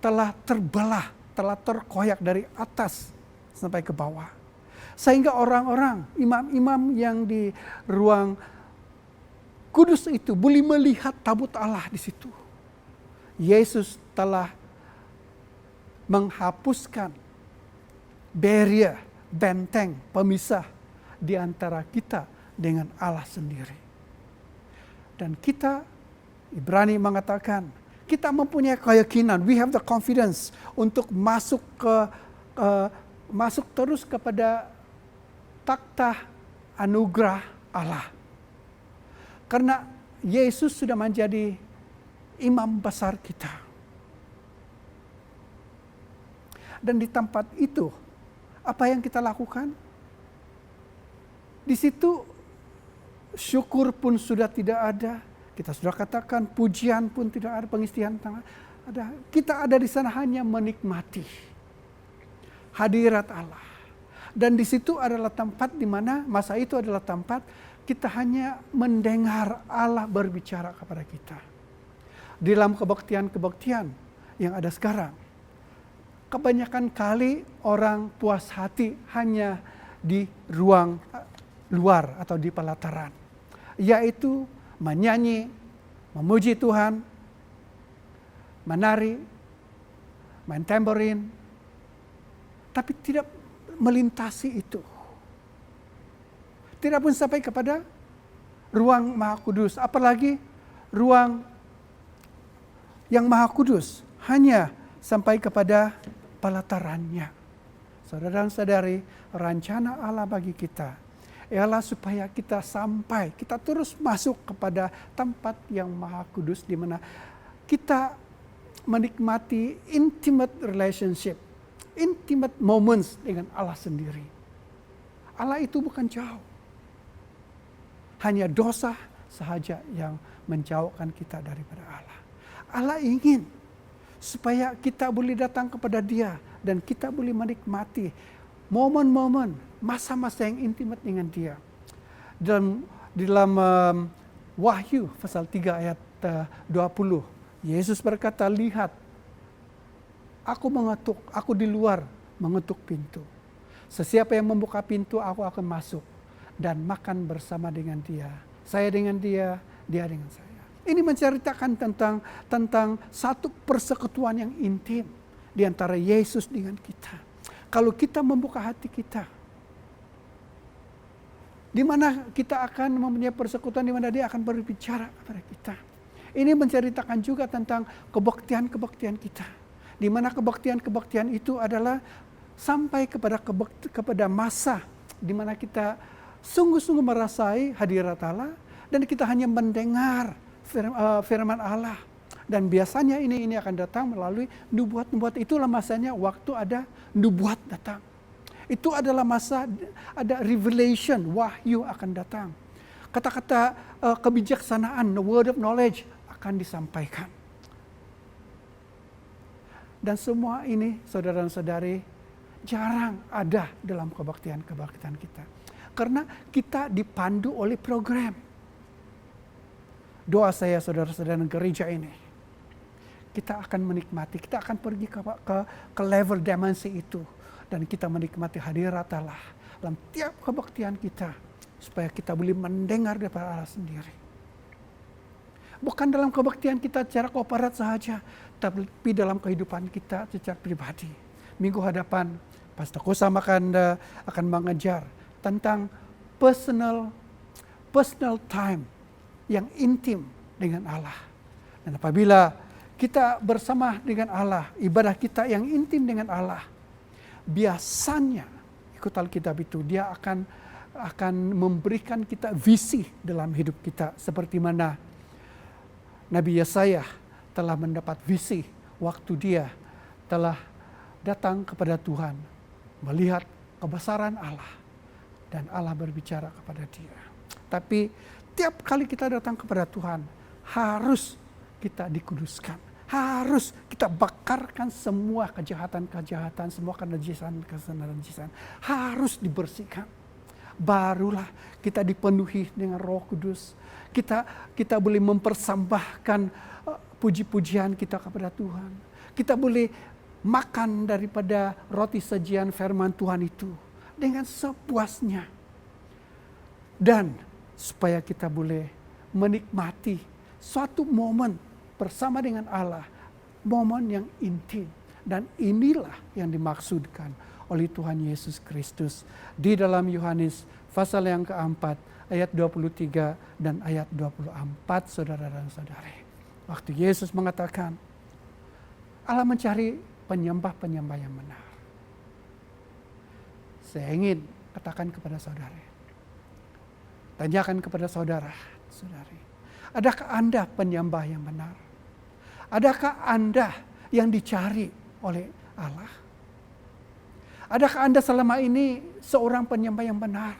telah terbelah, telah terkoyak dari atas sampai ke bawah. Sehingga orang-orang, imam-imam yang di ruang kudus itu boleh melihat tabut Allah di situ. Yesus telah menghapuskan barrier, benteng, pemisah di antara kita dengan Allah sendiri. Dan kita, Ibrani mengatakan, kita mempunyai keyakinan, we have the confidence untuk masuk terus kepada takhta anugerah Allah. Karena Yesus sudah menjadi imam besar kita. Dan di tempat itu, apa yang kita lakukan? Di situ syukur pun sudah tidak ada. Kita sudah katakan pujian pun tidak ada, pengistihan tangan ada. Kita ada di sana hanya menikmati hadirat Allah. Dan di situ adalah tempat di mana masa itu adalah tempat kita hanya mendengar Allah berbicara kepada kita. Di dalam kebaktian-kebaktian yang ada sekarang, kebanyakan kali orang puas hati hanya di ruang luar atau di pelataran. Yaitu menyanyi, memuji Tuhan, menari, main tamborin. Tapi tidak melintasi itu. Tidak pun sampai kepada ruang Maha Kudus. Apalagi ruang yang Maha Kudus. Hanya sampai kepada pelatarannya. Saudara dan saudari, rencana Allah bagi kita ialah supaya kita sampai, kita terus masuk kepada tempat yang Maha Kudus di mana kita menikmati intimate relationship, intimate moments dengan Allah sendiri. Allah itu bukan jauh. Hanya dosa sahaja yang menjauhkan kita daripada Allah. Allah ingin supaya kita boleh datang kepada Dia dan kita boleh menikmati momen-momen, masa-masa yang intimate dengan Dia. Dalam Wahyu pasal 3 ayat 20, Yesus berkata, lihat, aku mengetuk, aku di luar mengetuk pintu. Sesiapa yang membuka pintu, aku akan masuk dan makan bersama dengan dia. Saya dengan dia, dia dengan saya. Ini menceritakan tentang satu persekutuan yang intim di antara Yesus dengan kita. Kalau kita membuka hati kita, di mana kita akan mempunyai persekutuan, di mana Dia akan berbicara kepada kita. Ini menceritakan juga tentang kebaktian-kebaktian kita, di mana kebaktian-kebaktian itu adalah sampai kepada masa di mana kita sungguh-sungguh merasai hadirat Allah dan kita hanya mendengar firman Allah. Dan biasanya ini akan datang melalui nubuat-nubuat. Itulah masanya waktu ada nubuat datang. Itu adalah masa ada revelation, wahyu akan datang. Kata-kata kebijaksanaan, the word of knowledge akan disampaikan. Dan semua ini saudara dan saudari jarang ada dalam kebaktian-kebaktian kita. Karena kita dipandu oleh program. Doa saya saudara-saudara gereja ini, kita akan menikmati, kita akan pergi ke level dimensi itu. Dan kita menikmati hadirat Allah dalam tiap kebaktian kita. Supaya kita boleh mendengar daripada Allah sendiri. Bukan dalam kebaktian kita secara korporat sahaja, tapi dalam kehidupan kita secara pribadi. Minggu hadapan, Pastor Kosa akan mengajar tentang personal time yang intim dengan Allah. Dan apabila kita bersama dengan Allah, ibadah kita yang intim dengan Allah, biasanya ikut Alkitab itu dia akan memberikan kita visi dalam hidup kita, seperti mana Nabi Yesaya telah mendapat visi waktu dia telah datang kepada Tuhan, melihat kebesaran Allah, dan Allah berbicara kepada dia. Tapi tiap kali kita datang kepada Tuhan, harus kita dikuduskan. Harus kita bakarkan semua kejahatan-kejahatan, semua kenajisan. Harus dibersihkan. Barulah kita dipenuhi dengan Roh Kudus. Kita boleh mempersembahkan puji-pujian kita kepada Tuhan. Kita boleh makan daripada roti sajian firman Tuhan itu dengan sepuasnya. Dan supaya kita boleh menikmati suatu momen bersama dengan Allah, momen yang intim. Dan inilah yang dimaksudkan oleh Tuhan Yesus Kristus di dalam Yohanes pasal yang keempat ayat 23 dan ayat 24, saudara dan saudari. Waktu Yesus mengatakan, Allah mencari penyembah-penyembah yang benar. Saya ingin katakan kepada saudara, tanyakan kepada saudara-saudari, adakah Anda penyembah yang benar? Adakah Anda yang dicari oleh Allah? Adakah Anda selama ini seorang penyembah yang benar?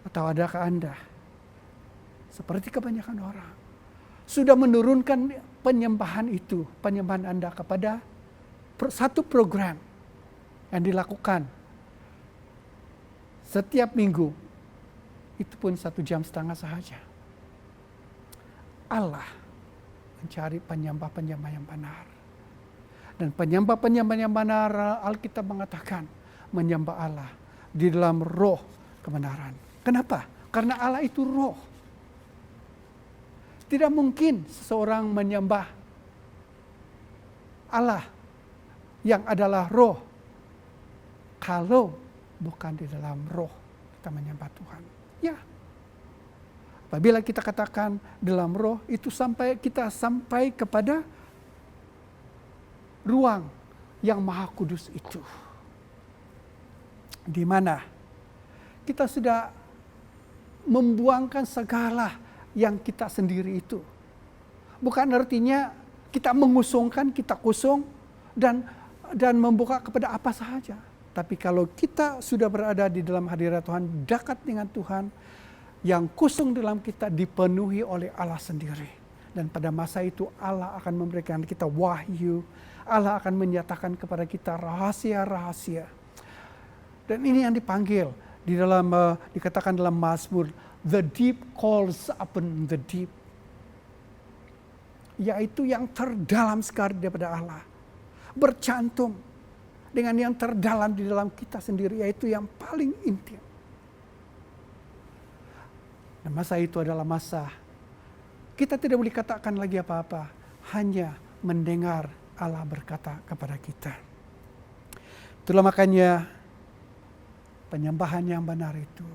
Atau adakah Anda seperti kebanyakan orang sudah menurunkan penyembahan Anda kepada satu program yang dilakukan setiap minggu, itu pun 1,5 jam sahaja. Allah mencari penyembah-penyembah yang benar. Dan penyembah-penyembah yang benar, Alkitab mengatakan menyembah Allah di dalam roh kebenaran. Kenapa? Karena Allah itu roh. Tidak mungkin seseorang menyembah Allah yang adalah roh kalau bukan di dalam roh kita menyembah Tuhan. Ya. Apabila kita katakan dalam roh, itu kita sampai kepada ruang yang maha kudus itu. Di mana kita sudah membuangkan segala yang kita sendiri itu. Bukan artinya kita mengusungkan, kita kosong dan membuka kepada apa saja. Tapi kalau kita sudah berada di dalam hadirat Tuhan, dekat dengan Tuhan, yang kosong dalam kita dipenuhi oleh Allah sendiri. Dan pada masa itu Allah akan memberikan kita wahyu, Allah akan menyatakan kepada kita rahasia-rahasia. Dan ini yang dipanggil di dalam dikatakan dalam Mazmur, the deep calls upon the deep. Yaitu yang terdalam sekali daripada Allah. Bercantum dengan yang terdalam di dalam kita sendiri, yaitu yang paling intim. Dan masa itu adalah masa kita tidak boleh katakan lagi apa-apa, hanya mendengar Allah berkata kepada kita. Itulah makanya penyembahan yang benar itu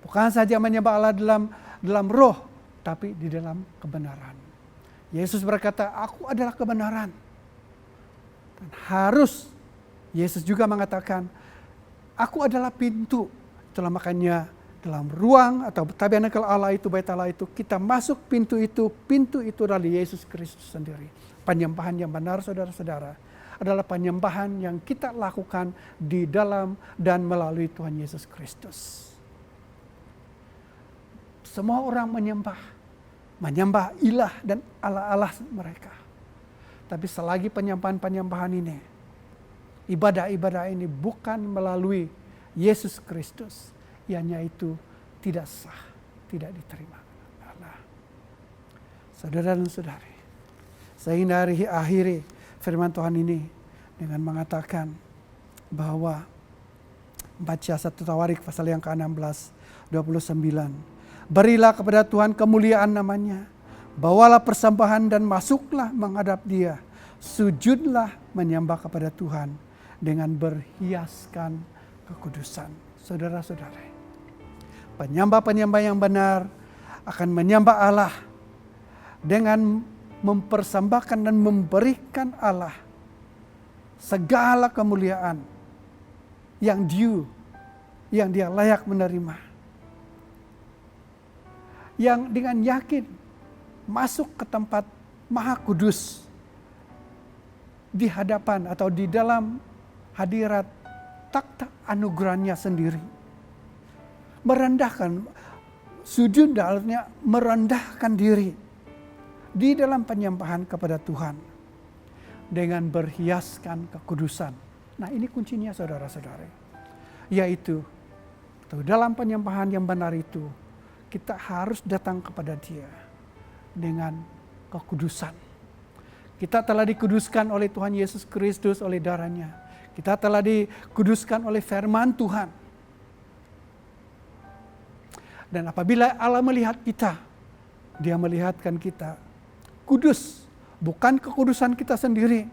bukan saja menyembah Allah dalam roh, tapi di dalam kebenaran. Yesus berkata, aku adalah kebenaran. Dan harus Yesus juga mengatakan, aku adalah pintu. Itulah makanya dalam ruang atau tabernakel Allah itu, bait Allah itu, kita masuk pintu itu adalah Yesus Kristus sendiri. Penyembahan yang benar, saudara-saudara, adalah penyembahan yang kita lakukan di dalam dan melalui Tuhan Yesus Kristus. Semua orang menyembah ilah dan Allah-Allah mereka. Tapi selagi penyembahan ini, ibadah-ibadah ini bukan melalui Yesus Kristus, ianya itu tidak sah, tidak diterima Allah. Saudara dan saudari, saya ingin akhiri firman Tuhan ini dengan mengatakan bahwa baca 1 Tawarik pasal yang ke-16, 29. Berilah kepada Tuhan kemuliaan namanya. Bawalah persembahan dan masuklah menghadap Dia. Sujudlah menyembah kepada Tuhan dengan berhiaskan kekudusan. Saudara-saudara, penyembah-penyembah yang benar akan menyembah Allah dengan mempersembahkan dan memberikan Allah segala kemuliaan yang dia layak menerima. Yang dengan yakin masuk ke tempat Maha Kudus di hadapan atau di dalam hadirat takhta anugerahnya sendiri. Merendahkan, sujud dalamnya merendahkan diri di dalam penyembahan kepada Tuhan dengan berhiaskan kekudusan. Nah, ini kuncinya saudara-saudara. Yaitu dalam penyembahan yang benar itu kita harus datang kepada Dia dengan kekudusan. Kita telah dikuduskan oleh Tuhan Yesus Kristus oleh darah-Nya. Kita telah dikuduskan oleh firman Tuhan. Dan apabila Allah melihat kita, Dia melihatkan kita kudus. Bukan kekudusan kita sendiri,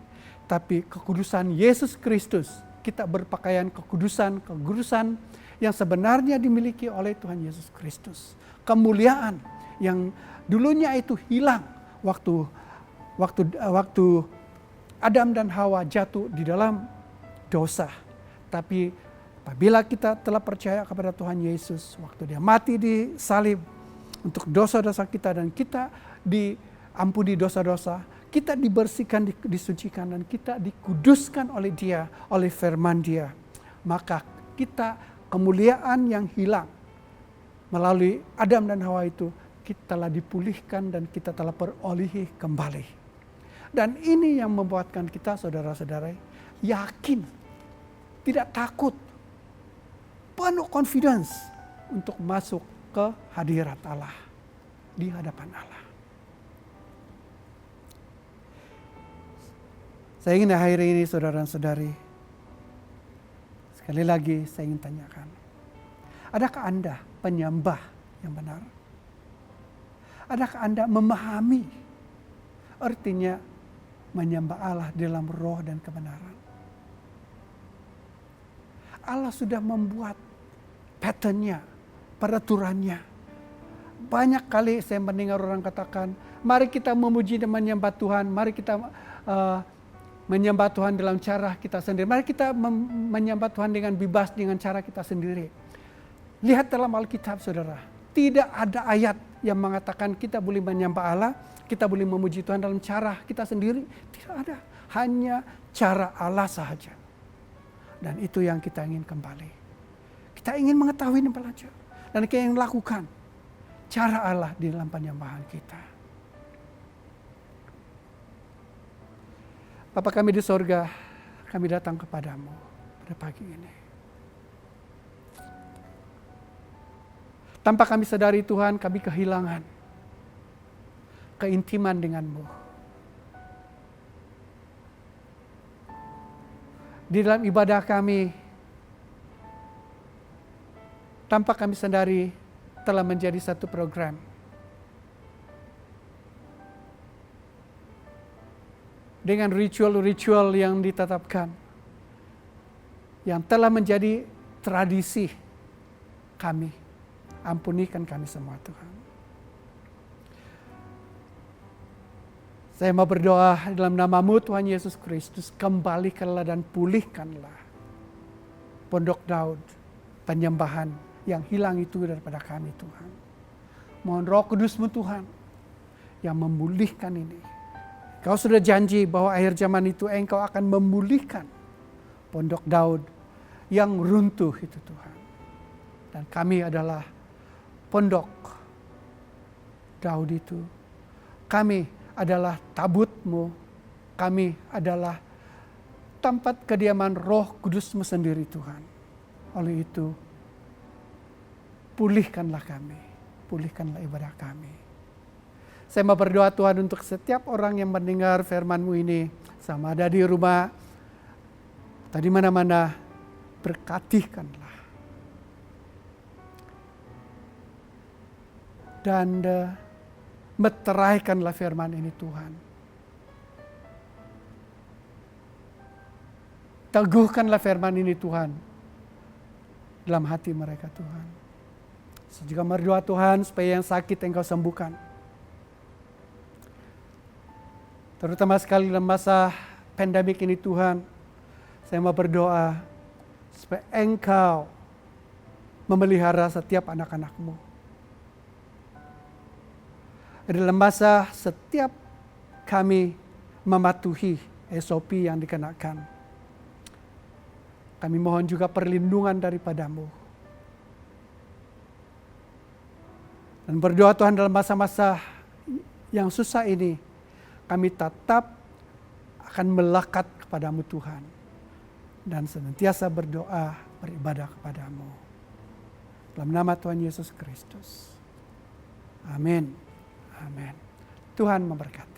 tapi kekudusan Yesus Kristus. Kita berpakaian kekudusan yang sebenarnya dimiliki oleh Tuhan Yesus Kristus. Kemuliaan yang dulunya itu hilang waktu Adam dan Hawa jatuh di dalam dosa. Tapi apabila kita telah percaya kepada Tuhan Yesus, waktu Dia mati di salib untuk dosa-dosa kita dan kita diampuni dosa-dosa, kita dibersihkan, disucikan dan kita dikuduskan oleh Dia, oleh firman Dia. Maka kita kemuliaan yang hilang melalui Adam dan Hawa itu kita telah dipulihkan dan kita telah perolehi kembali. Dan ini yang membuatkan kita saudara-saudara yakin, tidak takut, penuh confidence untuk masuk ke hadirat Allah, di hadapan Allah. Saya ingin akhiri ini saudara-saudari, sekali lagi saya ingin tanyakan, adakah Anda penyembah yang benar? Adakah Anda memahami artinya menyembah Allah dalam roh dan kebenaran? Allah sudah membuat patternnya, peraturannya. Banyak kali saya mendengar orang katakan, mari kita memuji dan menyembah Tuhan, mari kita menyembah Tuhan dalam cara kita sendiri. Mari kita menyembah Tuhan dengan bebas, dengan cara kita sendiri. Lihat dalam Alkitab saudara, tidak ada ayat yang mengatakan kita boleh menyembah Allah, kita boleh memuji Tuhan dalam cara kita sendiri. Tidak ada, hanya cara Allah sahaja. Dan itu yang kita ingin kembali. Kita ingin mengetahui dan belajar. Dan kita ingin lakukan cara Allah di dalam penyembahan kita. Bapa kami di sorga, kami datang kepadamu pada pagi ini. Tanpa kami sadari Tuhan, kami kehilangan keintiman denganmu. Di dalam ibadah kami, tanpa kami sadari telah menjadi satu program. Dengan ritual-ritual yang ditetapkan, yang telah menjadi tradisi kami. Ampunikan kami semua Tuhan. Saya mau berdoa dalam nama-Mu Tuhan Yesus Kristus, kembalikanlah dan pulihkanlah Pondok Daud, penyembahan yang hilang itu daripada kami Tuhan. Mohon Roh Kudus-Mu Tuhan yang memulihkan ini. Kau sudah janji bahwa akhir zaman itu Engkau akan memulihkan Pondok Daud yang runtuh itu Tuhan. Dan kami adalah Pondok Daud itu. Kami adalah tabut-Mu. Kami adalah tempat kediaman Roh Kudus-Mu sendiri Tuhan. Oleh itu, pulihkanlah kami. Pulihkanlah ibadah kami. Saya mau berdoa Tuhan untuk setiap orang yang mendengar firman-Mu ini. Sama ada di rumah atau di mana-mana, berkatikanlah. Dan meteraikanlah firman ini Tuhan. Teguhkanlah firman ini Tuhan dalam hati mereka Tuhan. Saya juga berdoa Tuhan supaya yang sakit Engkau sembuhkan. Terutama sekali dalam masa pandemik ini Tuhan. Saya mau berdoa supaya Engkau memelihara setiap anak-anak-Mu. Dalam masa setiap kami mematuhi SOP yang dikenakan, kami mohon juga perlindungan daripada-Mu. Dan berdoa Tuhan, dalam masa-masa yang susah ini, kami tetap akan melekat kepadamu Tuhan. Dan senantiasa berdoa, beribadah kepadamu. Dalam nama Tuhan Yesus Kristus. Amin. Amin. Tuhan memberkati.